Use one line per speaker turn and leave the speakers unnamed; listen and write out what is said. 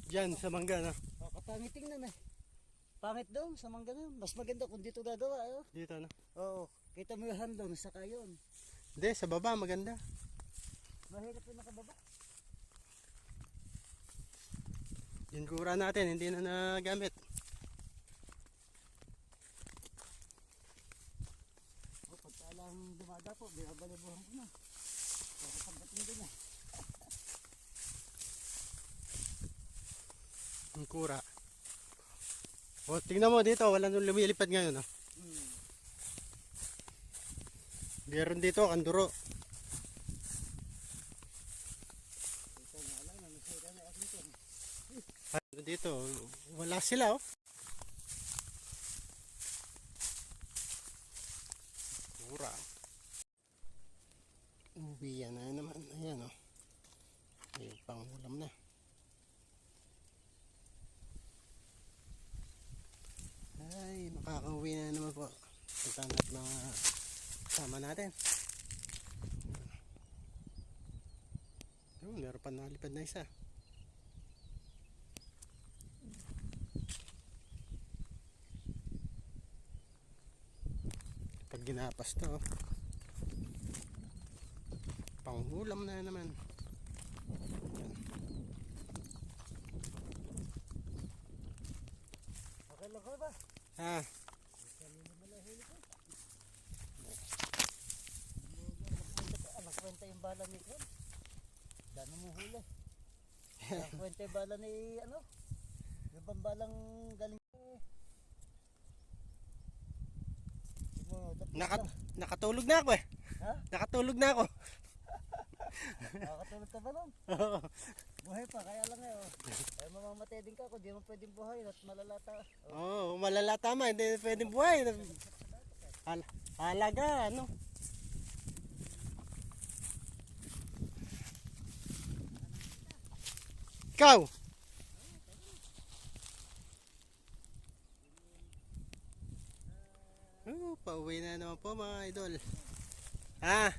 Diyan sa mangga na.
Oh, kapangit tingnan eh. Pangit doon sa mangga na. Mas maganda kung dito gagawa. Oh.
Dito na.
Oo. Kita mo yung handong saka yun.
Hindi, sa baba maganda.
Mahirap yung nakababa.
Yung kura natin, hindi na nagamit.
Oh, pagka lang dumaga po, binabalibuhan ko na. Kasi pagdating din eh.
Yung kura. O, tingnan mo dito, wala nung lumilipad ngayon. Oh. Meron dito, kanduro.
Ito nga lang, nasira na akin ito.
Dito, wala sila oh. Kura. Uwi na naman. Ayan oh. May pangulam na. Ay, makakauwi na naman po. Punta natin mga kasama natin. Yun, meron pa nalipad na isa. Pag ginapas to, panghulam na naman.
Okay lang ko ba?
Ha?
Nakwenta yung bala ni Kwan. Dano mo huli. Nakwenta yung bala ni ano? Yung bambalang galing.
Nakatulog na ako eh.
Ha?
Nakatulog na ako.
Nakakatulog ka ba nun? Buhay pa, kaya lang eh. Oh. Ay mamamatay din ka kung di mo pwedeng buhay at malalata.
Oo, malala tama. Hindi pwedeng buhay. Halaga, ano? Ikaw! Pauwi na naman po mga idol. Ha?